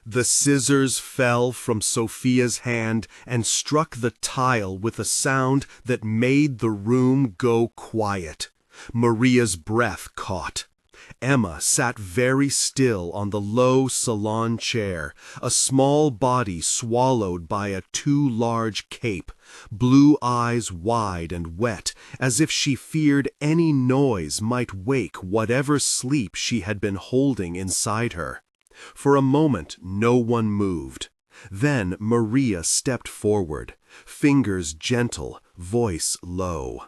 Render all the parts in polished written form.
The scissors fell from Sophia's hand and struck the tile with a sound that made the room go quiet. Maria's breath caught. Emma sat very still on the low salon chair, a small body swallowed by a too large cape, blue eyes wide and wet, as if she feared any noise might wake whatever sleep she had been holding inside her. For a moment no one moved. Then Maria stepped forward, fingers gentle, voice low.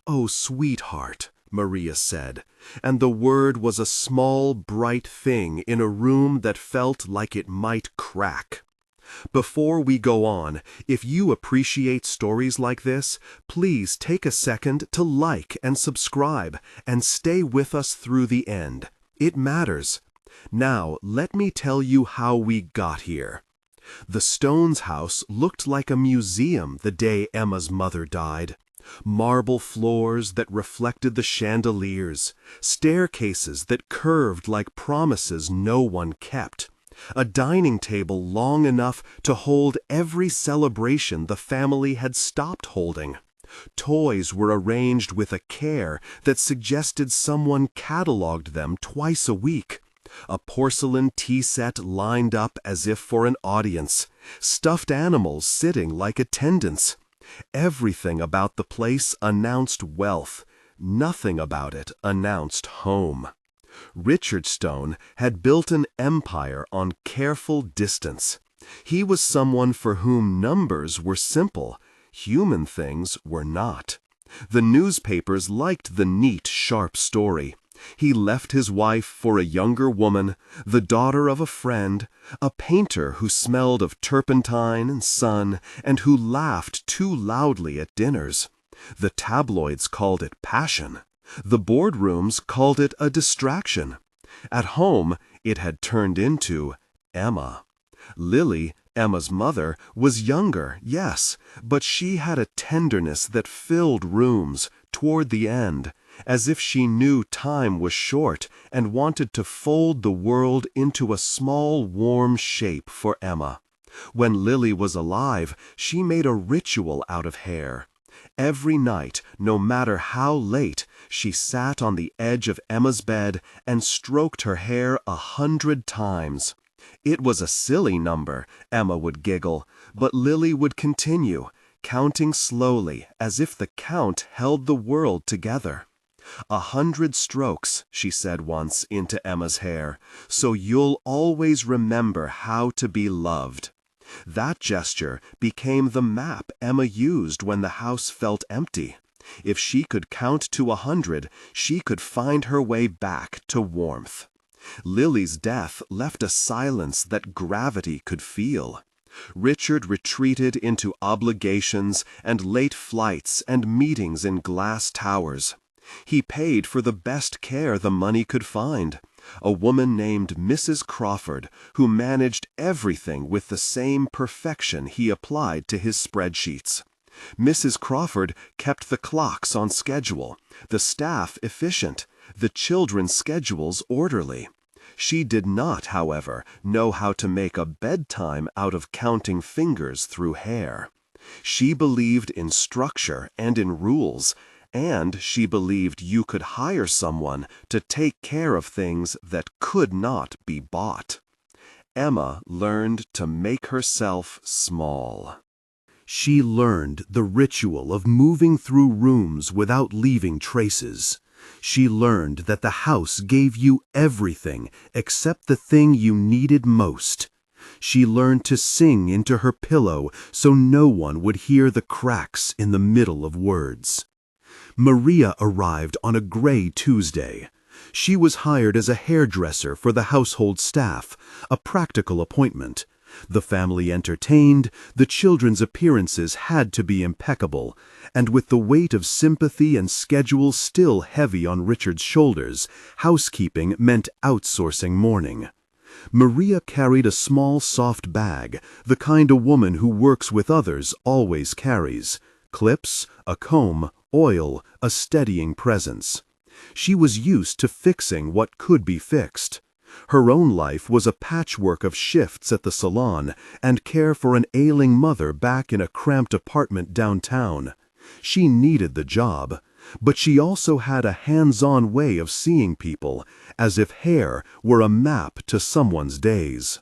"Oh, sweetheart," Maria said, and the word was a small, bright thing in a room that felt like it might crack. Before we go on, if you appreciate stories like this, please take a second to like and subscribe and stay with us through the end. It matters. Now, let me tell you how we got here. The Stones house looked like a museum the day Emma's mother died. Marble floors that reflected the chandeliers, staircases that curved like promises no one kept, a dining table long enough to hold every celebration the family had stopped holding. Toys were arranged with a care that suggested someone catalogued them twice a week. A porcelain tea set lined up as if for an audience, stuffed animals sitting like attendants. Everything about the place announced wealth. Nothing about it announced home. Richard Stone had built an empire on careful distance. He was someone for whom numbers were simple. Human things were not. The newspapers liked the neat, sharp story. He left his wife for a younger woman, the daughter of a friend, a painter who smelled of turpentine and sun, and who laughed too loudly at dinners. The tabloids called it passion. The boardrooms called it a distraction. At home, it had turned into Emma. Lily, Emma's mother, was younger, yes, but she had a tenderness that filled rooms toward the end, as if she knew time was short and wanted to fold the world into a small warm shape for Emma. When Lily was alive, she made a ritual out of hair. Every night, no matter how late, she sat on the edge of Emma's bed and stroked her hair 100 times. It was a silly number, Emma would giggle, but Lily would continue, counting slowly as if the count held the world together. 100 strokes, she said once into Emma's hair, so you'll always remember how to be loved. That gesture became the map Emma used when the house felt empty. If she could count to 100, she could find her way back to warmth. Lily's death left a silence that gravity could feel. Richard retreated into obligations and late flights and meetings in glass towers. He paid for the best care the money could find. A woman named Mrs. Crawford, who managed everything with the same perfection he applied to his spreadsheets. Mrs. Crawford kept the clocks on schedule, the staff efficient, the children's schedules orderly. She did not, however, know how to make a bedtime out of counting fingers through hair. She believed in structure and in rules, and she believed you could hire someone to take care of things that could not be bought. Emma learned to make herself small. She learned the ritual of moving through rooms without leaving traces. She learned that the house gave you everything except the thing you needed most. She learned to sing into her pillow so no one would hear the cracks in the middle of words. Maria arrived on a gray Tuesday. She was hired as a hairdresser for the household staff, a practical appointment. The family entertained, the children's appearances had to be impeccable, and with the weight of sympathy and schedule still heavy on Richard's shoulders, housekeeping meant outsourcing mourning. Maria carried a small soft bag, the kind a woman who works with others always carries: clips, a comb, oil, a steadying presence. She was used to fixing what could be fixed. Her own life was a patchwork of shifts at the salon and care for an ailing mother back in a cramped apartment downtown. She needed the job, but she also had a hands-on way of seeing people, as if hair were a map to someone's days.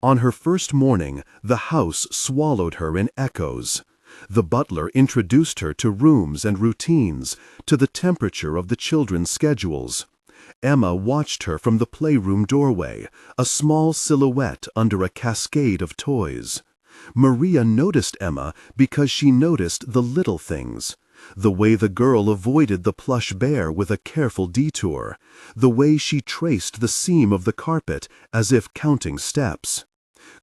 On her first morning, the house swallowed her in echoes. The butler introduced her to rooms and routines, to the temperature of the children's schedules. Emma watched her from the playroom doorway, a small silhouette under a cascade of toys. Maria noticed Emma because she noticed the little things. The way the girl avoided the plush bear with a careful detour. The way she traced the seam of the carpet as if counting steps.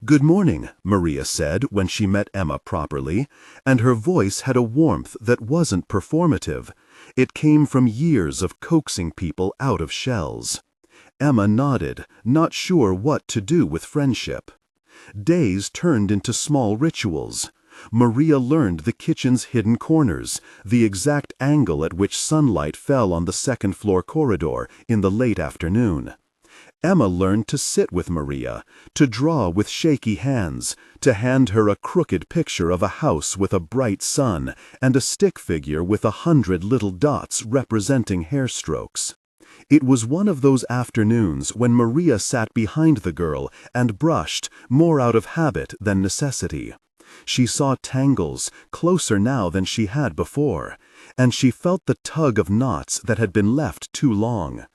"Good morning," Maria said when she met Emma properly, and her voice had a warmth that wasn't performative. It came from years of coaxing people out of shells. Emma nodded, not sure what to do with friendship. Days turned into small rituals. Maria learned the kitchen's hidden corners, the exact angle at which sunlight fell on the second-floor corridor in the late afternoon. Emma learned to sit with Maria, to draw with shaky hands, to hand her a crooked picture of a house with a bright sun and a stick figure with 100 little dots representing hairstrokes. It was one of those afternoons when Maria sat behind the girl and brushed, more out of habit than necessity. She saw tangles, closer now than she had before, and she felt the tug of knots that had been left too long.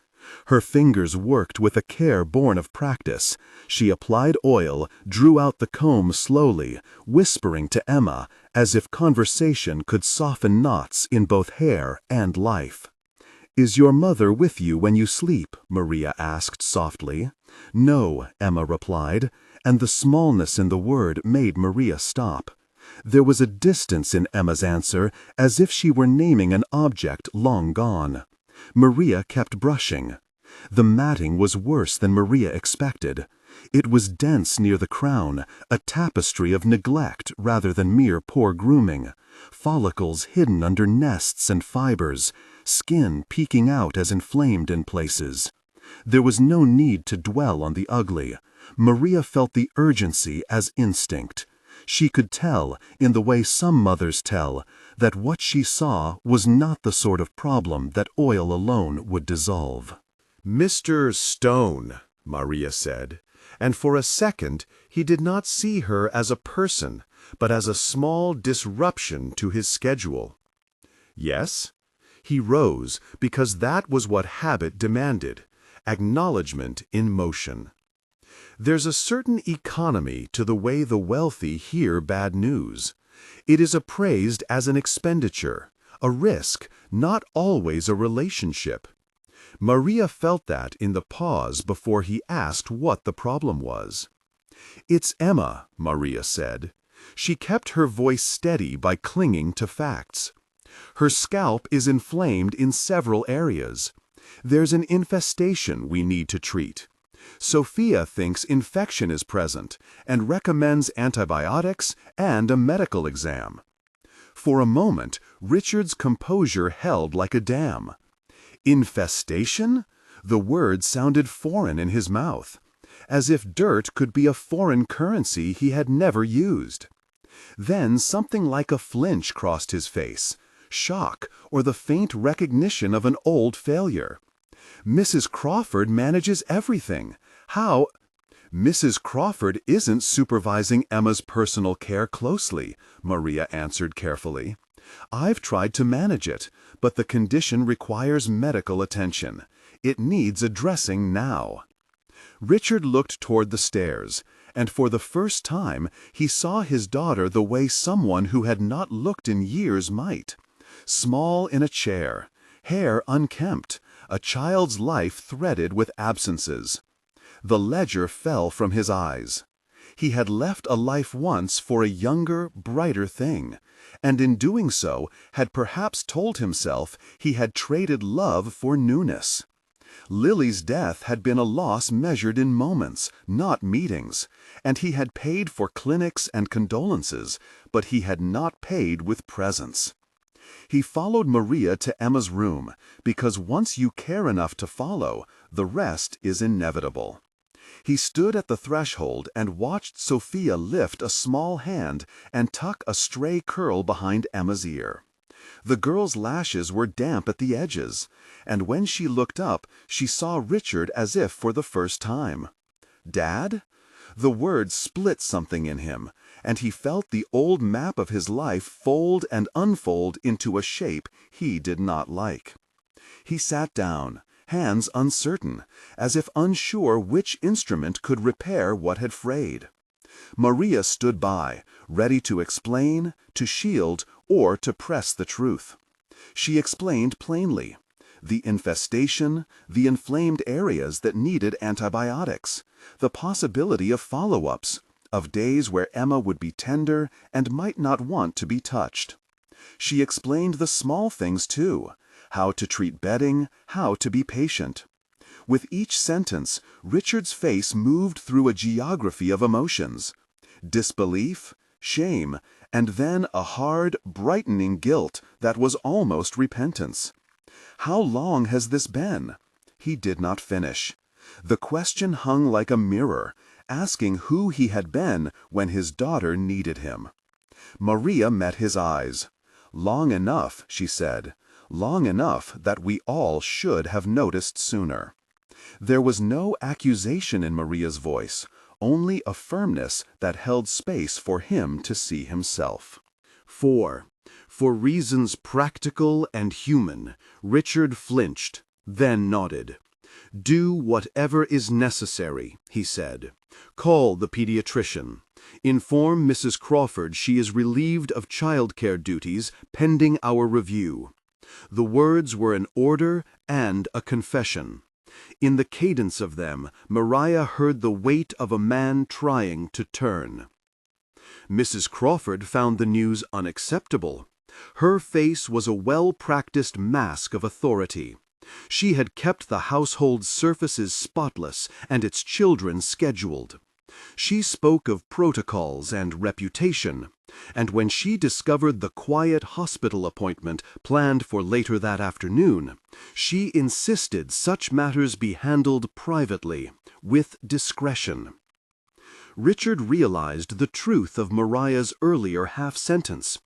Her fingers worked with a care born of practice. She applied oil, drew out the comb slowly, whispering to Emma, as if conversation could soften knots in both hair and life. "Is your mother with you when you sleep?" Maria asked softly. "No," Emma replied, and the smallness in the word made Maria stop. There was a distance in Emma's answer, as if she were naming an object long gone. Maria kept brushing. The matting was worse than Maria expected. It was dense near the crown, a tapestry of neglect rather than mere poor grooming. Follicles hidden under nests and fibers, skin peeking out as inflamed in places. There was no need to dwell on the ugly. Maria felt the urgency as instinct. She could tell, in the way some mothers tell, that what she saw was not the sort of problem that oil alone would dissolve. "Mr. Stone," Maria said, and for a second he did not see her as a person, but as a small disruption to his schedule. "Yes?" He rose because that was what habit demanded, acknowledgement in motion. There's a certain economy to the way the wealthy hear bad news. It is appraised as an expenditure, a risk, not always a relationship. Maria felt that in the pause before he asked what the problem was. "It's Emma," Maria said. She kept her voice steady by clinging to facts. "Her scalp is inflamed in several areas. There's an infestation we need to treat. Sophia thinks infection is present and recommends antibiotics and a medical exam." For a moment, Richard's composure held like a dam. Infestation? The word sounded foreign in his mouth, as if dirt could be a foreign currency he had never used. Then something like a flinch crossed his face, shock or the faint recognition of an old failure. "Mrs. Crawford manages everything. How—" "Mrs. Crawford isn't supervising Emma's personal care closely," Maria answered carefully. "I've tried to manage it, but the condition requires medical attention. It needs addressing now." Richard looked toward the stairs, and for the first time he saw his daughter the way someone who had not looked in years might. Small in a chair, hair unkempt, a child's life threaded with absences. The ledger fell from his eyes. He had left a life once for a younger, brighter thing, and in doing so had perhaps told himself he had traded love for newness. Lily's death had been a loss measured in moments, not meetings, and he had paid for clinics and condolences, but he had not paid with presence. He followed Maria to Emma's room, because once you care enough to follow, the rest is inevitable. He stood at the threshold and watched Sophia lift a small hand and tuck a stray curl behind Emma's ear. The girl's lashes were damp at the edges, and when she looked up, she saw Richard as if for the first time. "Dad?" The word split something in him, and he felt the old map of his life fold and unfold into a shape he did not like. He sat down, hands uncertain, as if unsure which instrument could repair what had frayed. Maria stood by, ready to explain, to shield, or to press the truth. She explained plainly. The infestation, the inflamed areas that needed antibiotics, the possibility of follow-ups, of days where Emma would be tender and might not want to be touched. She explained the small things too, how to treat bedding, how to be patient. With each sentence, Richard's face moved through a geography of emotions. Disbelief, shame, and then a hard, brightening guilt that was almost repentance. "How long has this been?" He did not finish. The question hung like a mirror, asking who he had been when his daughter needed him. Maria met his eyes. "Long enough," she said, "long enough that we all should have noticed sooner." There was no accusation in Maria's voice, only a firmness that held space for him to see himself. 4. For reasons practical and human, Richard flinched, then nodded. "Do whatever is necessary," he said. "Call the pediatrician. Inform Mrs. Crawford she is relieved of childcare duties pending our review." The words were an order and a confession. In the cadence of them, Maria heard the weight of a man trying to turn. Mrs. Crawford found the news unacceptable. Her face was a well-practiced mask of authority. She had kept the household's surfaces spotless and its children scheduled. She spoke of protocols and reputation, and when she discovered the quiet hospital appointment planned for later that afternoon, she insisted such matters be handled privately, with discretion. Richard realized the truth of Maria's earlier half-sentence.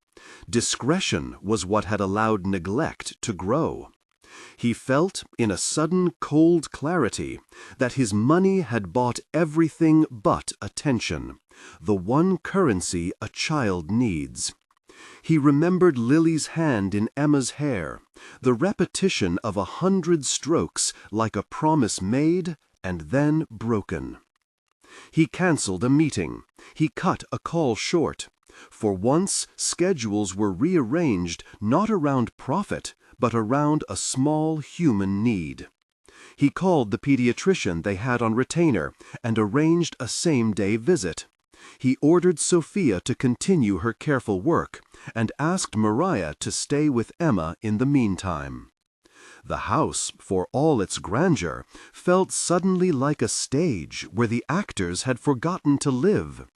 Discretion was what had allowed neglect to grow. He felt, in a sudden cold clarity, that his money had bought everything but attention, the one currency a child needs. He remembered Lily's hand in Emma's hair, the repetition of 100 strokes like a promise made and then broken. He canceled a meeting. He cut a call short. For once, schedules were rearranged not around profit, but around a small human need. He called the pediatrician they had on retainer and arranged a same-day visit. He ordered Sophia to continue her careful work and asked Maria to stay with Emma in the meantime. The house, for all its grandeur, felt suddenly like a stage where the actors had forgotten to live.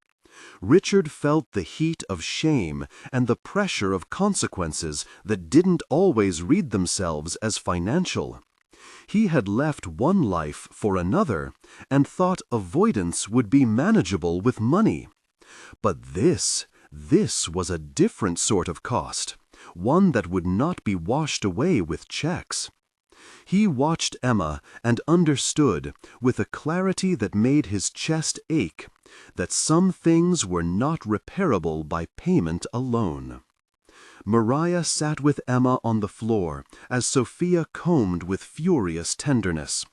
Richard felt the heat of shame and the pressure of consequences that didn't always read themselves as financial. He had left one life for another and thought avoidance would be manageable with money. But this was a different sort of cost, one that would not be washed away with checks. He watched Emma and understood, with a clarity that made his chest ache, that some things were not repairable by payment alone. Maria sat with Emma on the floor as Sophia combed with furious tenderness.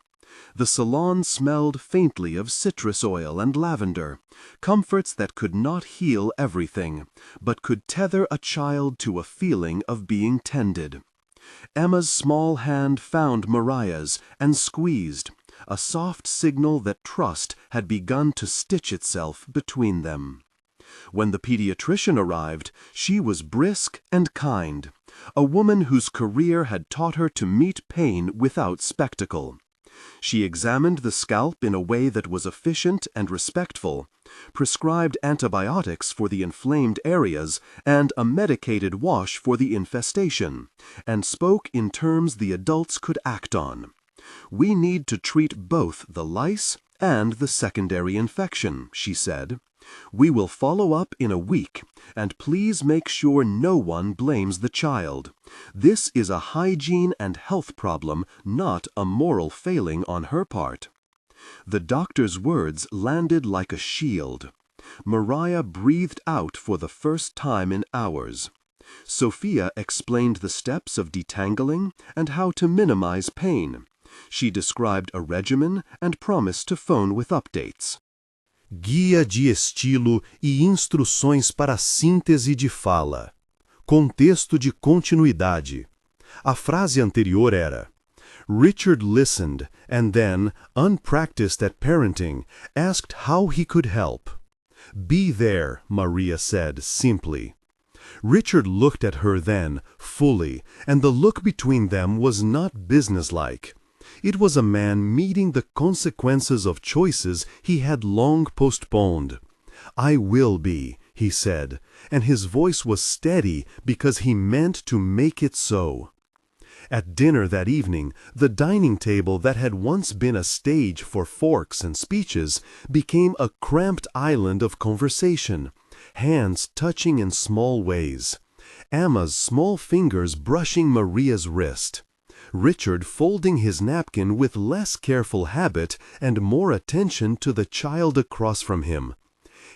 The salon smelled faintly of citrus oil and lavender, comforts that could not heal everything, but could tether a child to a feeling of being tended. Emma's small hand found Maria's and squeezed, a soft signal that trust had begun to stitch itself between them. When the pediatrician arrived, she was brisk and kind, a woman whose career had taught her to meet pain without spectacle. She examined the scalp in a way that was efficient and respectful, prescribed antibiotics for the inflamed areas and a medicated wash for the infestation, and spoke in terms the adults could act on. "We need to treat both the lice and the secondary infection, she said. We will follow up in a week, and please make sure no one blames the child. This is a hygiene and health problem, not a moral failing on her part. The doctor's words landed like a shield. Maria breathed out for the first time in hours. Sophia explained the steps of detangling and how to minimize pain. She described a regimen and promised to phone with updates. Guia de estilo e instruções para síntese de fala. Contexto de continuidade. A frase anterior era: Richard listened and then, unpracticed at parenting, asked how he could help. Be there, Maria said simply. Richard looked at her then, fully, and the look between them was not businesslike. It was a man meeting the consequences of choices he had long postponed. I will be, he said, and his voice was steady because he meant to make it so. At dinner that evening, the dining table that had once been a stage for forks and speeches became a cramped island of conversation, hands touching in small ways. Emma's small fingers brushing Maria's wrist. Richard folding his napkin with less careful habit and more attention to the child across from him.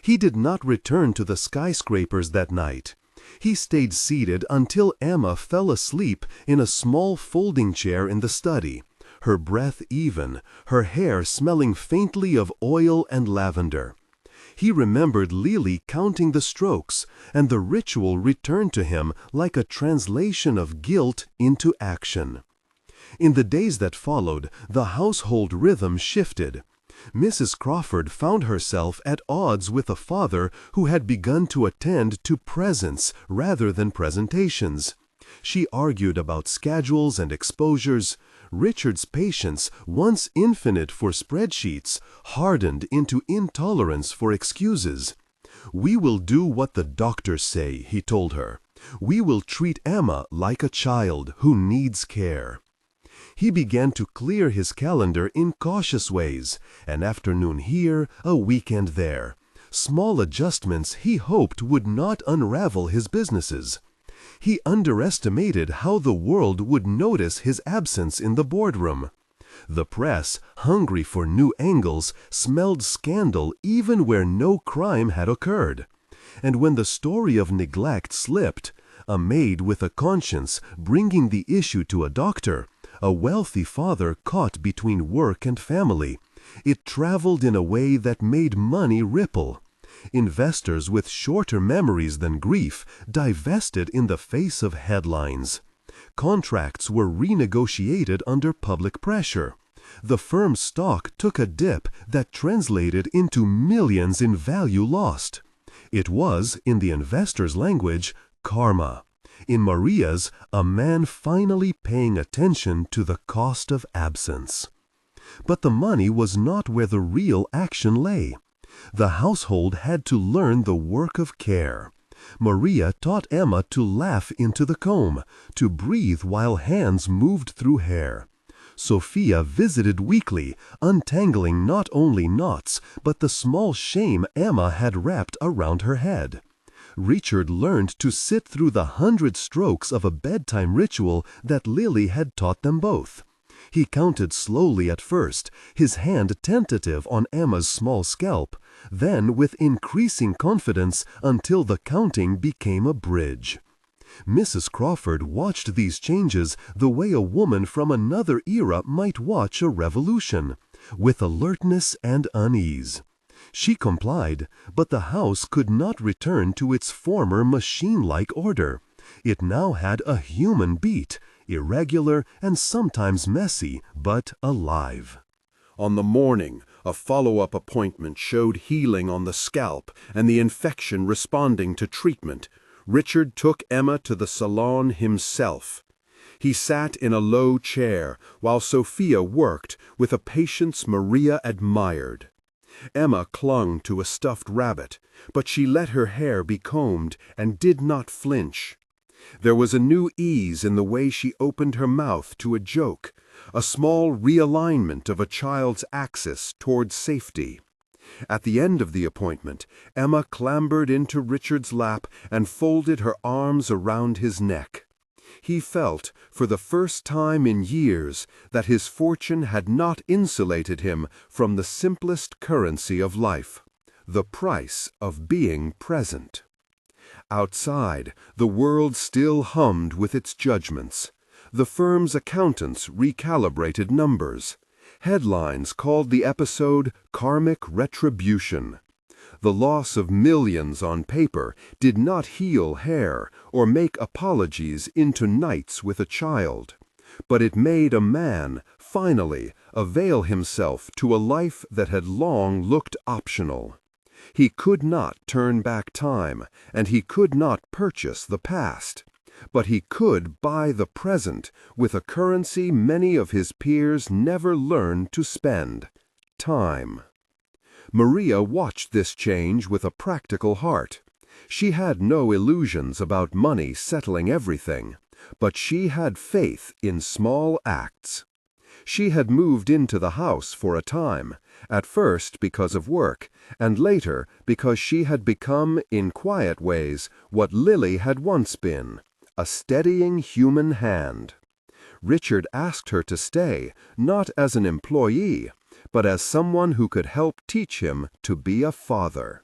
He did not return to the skyscrapers that night. He stayed seated until Emma fell asleep in a small folding chair in the study, her breath even, her hair smelling faintly of oil and lavender. He remembered Lily counting the strokes, and the ritual returned to him like a translation of guilt into action. In the days that followed, the household rhythm shifted. Mrs. Crawford found herself at odds with a father who had begun to attend to presents rather than presentations. She argued about schedules and exposures. Richard's patience, once infinite for spreadsheets, hardened into intolerance for excuses. We will do what the doctors say, he told her. We will treat Emma like a child who needs care. He began to clear his calendar in cautious ways, an afternoon here, a weekend there. Small adjustments he hoped would not unravel his businesses. He underestimated how the world would notice his absence in the boardroom. The press, hungry for new angles, smelled scandal even where no crime had occurred. And when the story of neglect slipped, a maid with a conscience bringing the issue to a doctor, a wealthy father caught between work and family, it traveled in a way that made money ripple. Investors with shorter memories than grief divested in the face of headlines. Contracts were renegotiated under public pressure. The firm's stock took a dip that translated into millions in value lost. It was, in the investor's language, karma. In Maria's, a man finally paying attention to the cost of absence. But the money was not where the real action lay. The household had to learn the work of care. Maria taught Emma to laugh into the comb, to breathe while hands moved through hair. Sophia visited weekly, untangling not only knots, but the small shame Emma had wrapped around her head. Richard learned to sit through the 100 strokes of a bedtime ritual that Lily had taught them both. He counted slowly at first, his hand tentative on Emma's small scalp, then with increasing confidence until the counting became a bridge. Mrs. Crawford watched these changes the way a woman from another era might watch a revolution, with alertness and unease. She complied, but the house could not return to its former machine-like order. It now had a human beat, irregular and sometimes messy, but alive. On the morning, a follow-up appointment showed healing on the scalp and the infection responding to treatment. Richard took Emma to the salon himself. He sat in a low chair while Sophia worked with a patience Maria admired. Emma clung to a stuffed rabbit, but she let her hair be combed and did not flinch. There was a new ease in the way she opened her mouth to a joke, a small realignment of a child's axis toward safety. At the end of the appointment, Emma clambered into Richard's lap and folded her arms around his neck. He felt, for the first time in years, that his fortune had not insulated him from the simplest currency of life, the price of being present. Outside, the world still hummed with its judgments. The firm's accountants recalibrated numbers. Headlines called the episode karmic retribution. The loss of millions on paper did not heal hair or make apologies into nights with a child, but it made a man, finally, avail himself to a life that had long looked optional. He could not turn back time, and he could not purchase the past, but he could buy the present with a currency many of his peers never learned to spend: time. Maria watched this change with a practical heart. She had no illusions about money settling everything, but she had faith in small acts. She had moved into the house for a time, at first because of work, and later because she had become, in quiet ways, what Lily had once been: a steadying human hand. Richard asked her to stay, not as an employee, but as someone who could help teach him to be a father.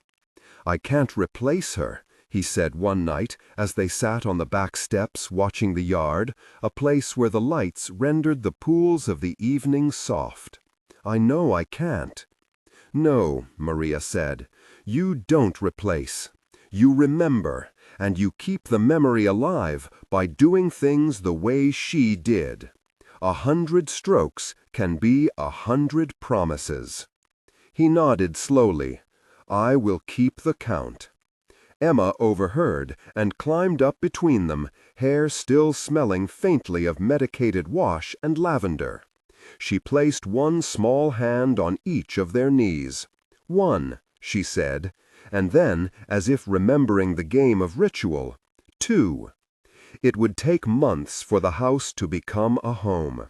"I can't replace her," he said one night as they sat on the back steps watching the yard, a place where the lights rendered the pools of the evening soft. "I know I can't." "No," Maria said, "you don't replace. You remember, and you keep the memory alive by doing things the way she did. 100 strokes can be 100 promises." He nodded slowly. "I will keep the count." Emma overheard and climbed up between them, hair still smelling faintly of medicated wash and lavender. She placed one small hand on each of their knees. "One," she said, and then, as if remembering the game of ritual, "two." It would take months for the house to become a home.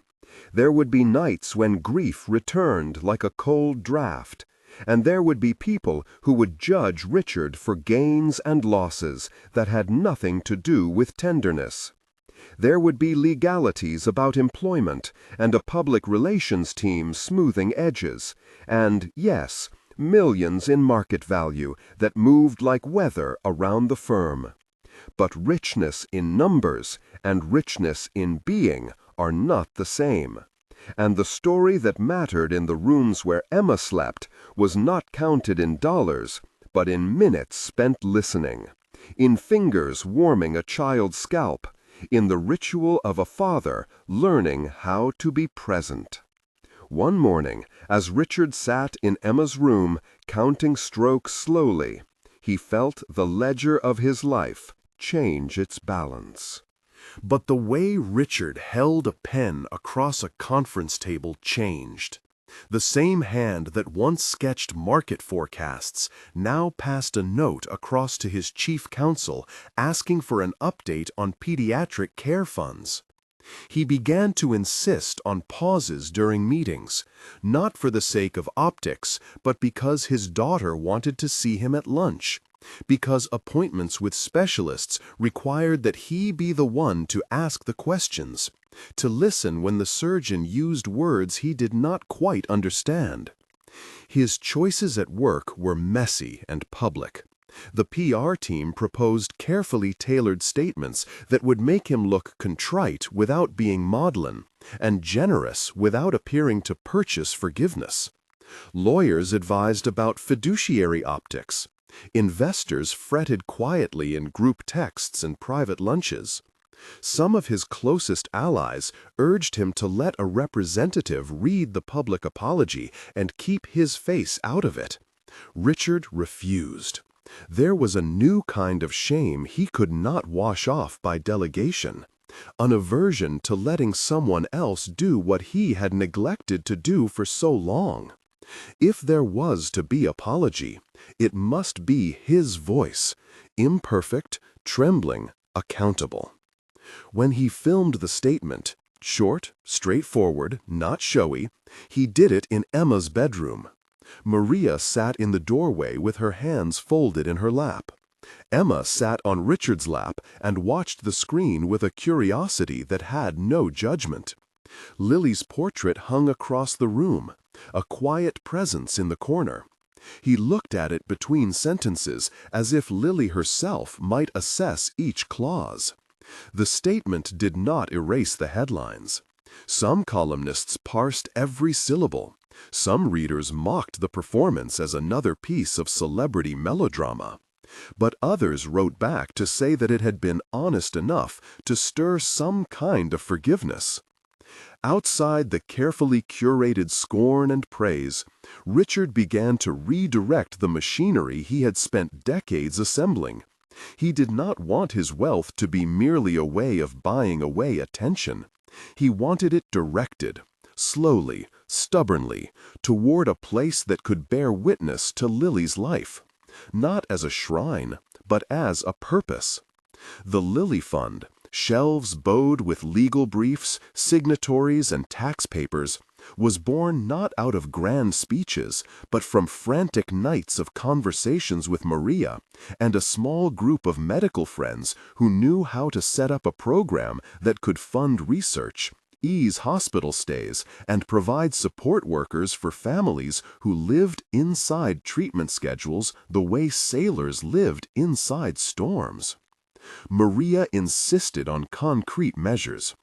There would be nights when grief returned like a cold draft, and there would be people who would judge Richard for gains and losses that had nothing to do with tenderness. There would be legalities about employment, and a public relations team smoothing edges, and, yes, millions in market value that moved like weather around the firm. But richness in numbers and richness in being are not the same. And the story that mattered in the rooms where Emma slept was not counted in dollars, but in minutes spent listening, in fingers warming a child's scalp, in the ritual of a father learning how to be present. One morning, as Richard sat in Emma's room, counting strokes slowly, he felt the ledger of his life change its balance. But the way Richard held a pen across a conference table changed. The same hand that once sketched market forecasts now passed a note across to his chief counsel asking for an update on pediatric care funds. He began to insist on pauses during meetings, not for the sake of optics, but because his daughter wanted to see him at lunch, because appointments with specialists required that he be the one to ask the questions, to listen when the surgeon used words he did not quite understand. His choices at work were messy and public. The PR team proposed carefully tailored statements that would make him look contrite without being maudlin, and generous without appearing to purchase forgiveness. Lawyers advised about fiduciary optics. Investors fretted quietly in group texts and private lunches. Some of his closest allies urged him to let a representative read the public apology and keep his face out of it. Richard refused. There was a new kind of shame he could not wash off by delegation, an aversion to letting someone else do what he had neglected to do for so long. If there was to be apology, it must be his voice, imperfect, trembling, accountable. When he filmed the statement, short, straightforward, not showy, he did it in Emma's bedroom. Maria sat in the doorway with her hands folded in her lap. Emma sat on Richard's lap and watched the screen with a curiosity that had no judgment. Lily's portrait hung across the room, a quiet presence in the corner. He looked at it between sentences as if Lily herself might assess each clause. The statement did not erase the headlines. Some columnists parsed every syllable. Some readers mocked the performance as another piece of celebrity melodrama. But others wrote back to say that it had been honest enough to stir some kind of forgiveness. Outside the carefully curated scorn and praise, Richard began to redirect the machinery he had spent decades assembling. He did not want his wealth to be merely a way of buying away attention. He wanted it directed, slowly, stubbornly, toward a place that could bear witness to Lily's life. Not as a shrine, but as a purpose. The Lily Fund, shelves bowed with legal briefs, signatories, and tax papers, was born not out of grand speeches, but from frantic nights of conversations with Maria and a small group of medical friends who knew how to set up a program that could fund research, ease hospital stays, and provide support workers for families who lived inside treatment schedules the way sailors lived inside storms. Maria insisted on concrete measures.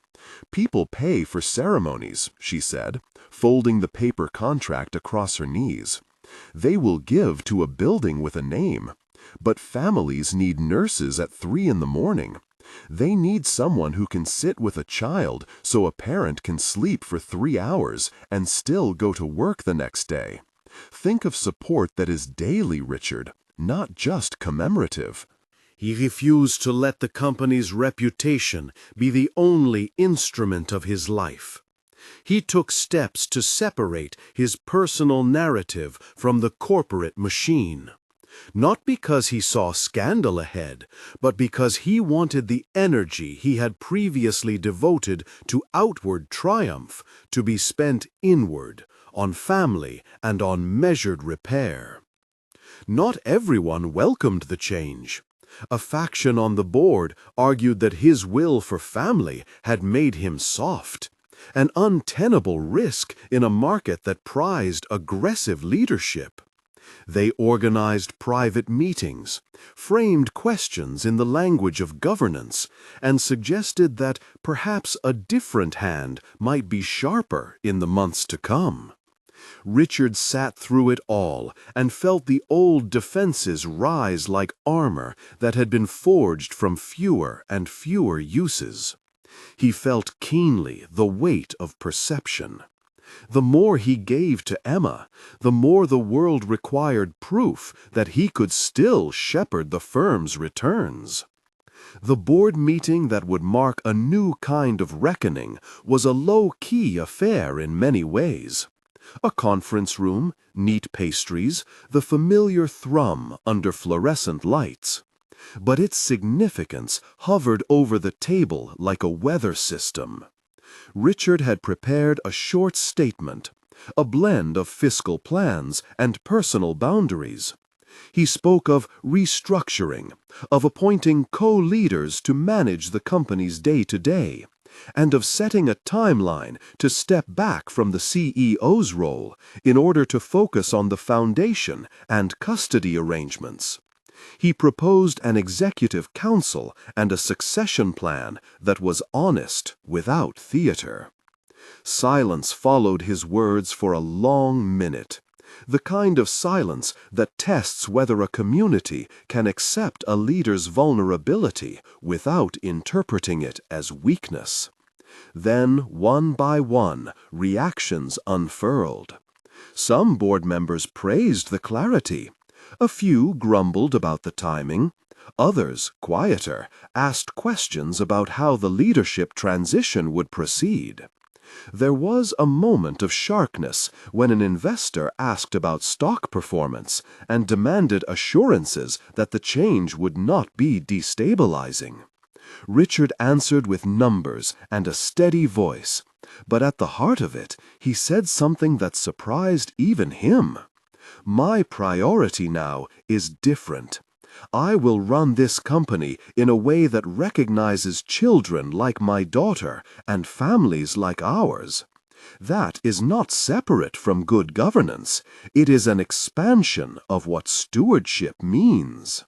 "People pay for ceremonies," she said, folding the paper contract across her knees. "They will give to a building with a name. But families need nurses at 3 in the morning. They need someone who can sit with a child so a parent can sleep for 3 hours and still go to work the next day. Think of support that is daily, Richard, not just commemorative." He refused to let the company's reputation be the only instrument of his life. He took steps to separate his personal narrative from the corporate machine. Not because he saw scandal ahead, but because he wanted the energy he had previously devoted to outward triumph to be spent inward, on family and on measured repair. Not everyone welcomed the change. A faction on the board argued that his will for family had made him soft, an untenable risk in a market that prized aggressive leadership. They organized private meetings, framed questions in the language of governance, and suggested that perhaps a different hand might be sharper in the months to come. Richard sat through it all and felt the old defenses rise like armor that had been forged from fewer and fewer uses. He felt keenly the weight of perception. The more he gave to Emma, the more the world required proof that he could still shepherd the firm's returns. The board meeting that would mark a new kind of reckoning was a low-key affair in many ways. A conference room, neat pastries, the familiar thrum under fluorescent lights. But its significance hovered over the table like a weather system. Richard had prepared a short statement, a blend of fiscal plans and personal boundaries. He spoke of restructuring, of appointing co-leaders to manage the company's day-to-day, and of setting a timeline to step back from the CEO's role in order to focus on the foundation and custody arrangements. He proposed an executive council and a succession plan that was honest without theater. Silence followed his words for a long minute, the kind of silence that tests whether a community can accept a leader's vulnerability without interpreting it as weakness. Then, one by one, reactions unfurled. Some board members praised the clarity. A few grumbled about the timing. Others, quieter, asked questions about how the leadership transition would proceed. There was a moment of sharpness when an investor asked about stock performance and demanded assurances that the change would not be destabilizing. Richard answered with numbers and a steady voice, but at the heart of it, he said something that surprised even him. "My priority now is different. I will run this company in a way that recognizes children like my daughter and families like ours. That is not separate from good governance. It is an expansion of what stewardship means."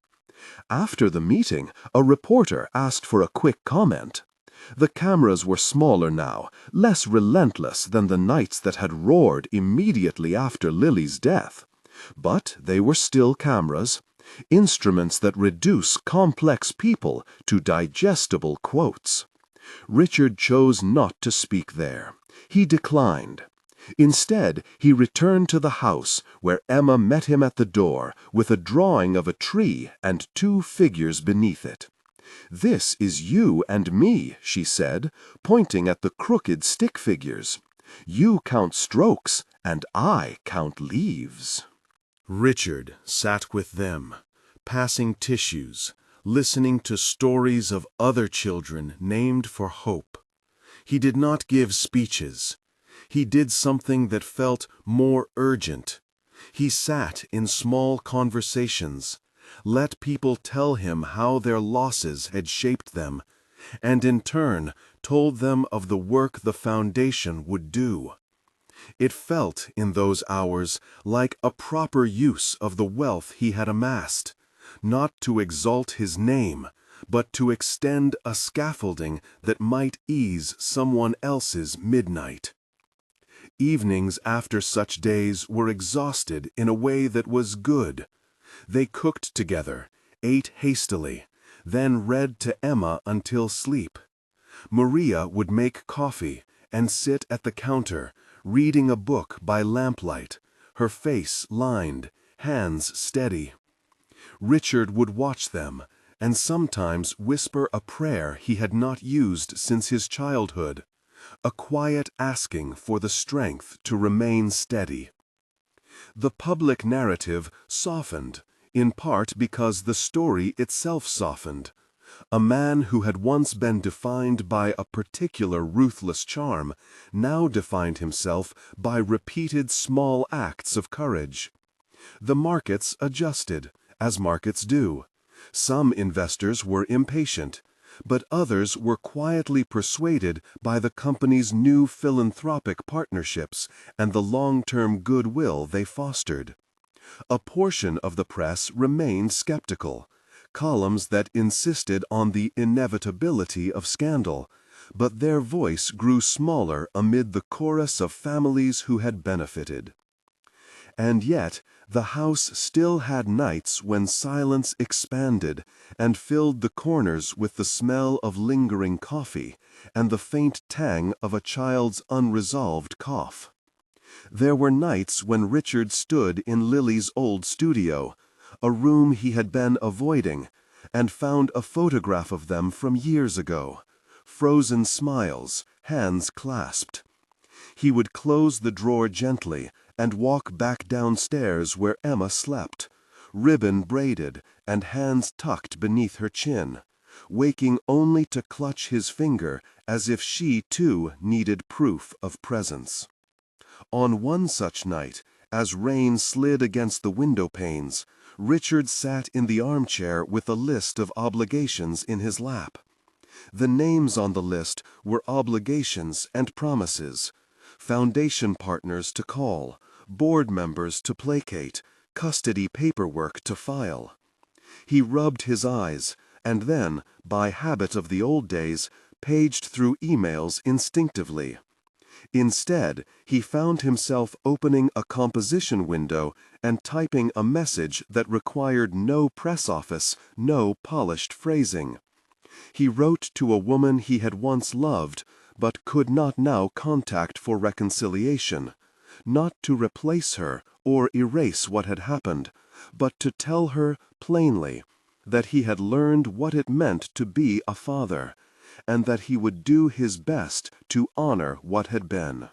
After the meeting, a reporter asked for a quick comment. The cameras were smaller now, less relentless than the nights that had roared immediately after Lily's death. But they were still cameras, instruments that reduce complex people to digestible quotes. Richard chose not to speak there. He declined. Instead, he returned to the house, where Emma met him at the door with a drawing of a tree and 2 figures beneath it. "This is you and me," she said, pointing at the crooked stick figures. "You count strokes, and I count leaves." Richard sat with them, passing tissues, listening to stories of other children named for hope. He did not give speeches. He did something that felt more urgent. He sat in small conversations, let people tell him how their losses had shaped them, and in turn told them of the work the foundation would do. It felt in those hours like a proper use of the wealth he had amassed, not to exalt his name, but to extend a scaffolding that might ease someone else's midnight. Evenings after such days were exhausted in a way that was good. They cooked together, ate hastily, then read to Emma until sleep. Maria would make coffee and sit at the counter, reading a book by lamplight, her face lined, hands steady. Richard would watch them, and sometimes whisper a prayer he had not used since his childhood, a quiet asking for the strength to remain steady. The public narrative softened, in part because the story itself softened. A man who had once been defined by a particular ruthless charm now defined himself by repeated small acts of courage. The markets adjusted, as markets do. Some investors were impatient, but others were quietly persuaded by the company's new philanthropic partnerships and the long-term goodwill they fostered. A portion of the press remained skeptical, columns that insisted on the inevitability of scandal, but their voice grew smaller amid the chorus of families who had benefited. And yet, the house still had nights when silence expanded and filled the corners with the smell of lingering coffee and the faint tang of a child's unresolved cough. There were nights when Richard stood in Lily's old studio, a room he had been avoiding, and found a photograph of them from years ago, frozen smiles, hands clasped. He would close the drawer gently and walk back downstairs where Emma slept, ribbon braided and hands tucked beneath her chin, waking only to clutch his finger as if she too needed proof of presence. On one such night, as rain slid against the window panes, Richard sat in the armchair with a list of obligations in his lap. The names on the list were obligations and promises, foundation partners to call, board members to placate, custody paperwork to file. He rubbed his eyes, and then, by habit of the old days, paged through emails instinctively. Instead, he found himself opening a composition window and typing a message that required no press office, no polished phrasing. He wrote to a woman he had once loved, but could not now contact for reconciliation, not to replace her or erase what had happened, but to tell her plainly that he had learned what it meant to be a father, and that he would do his best to honor what had been.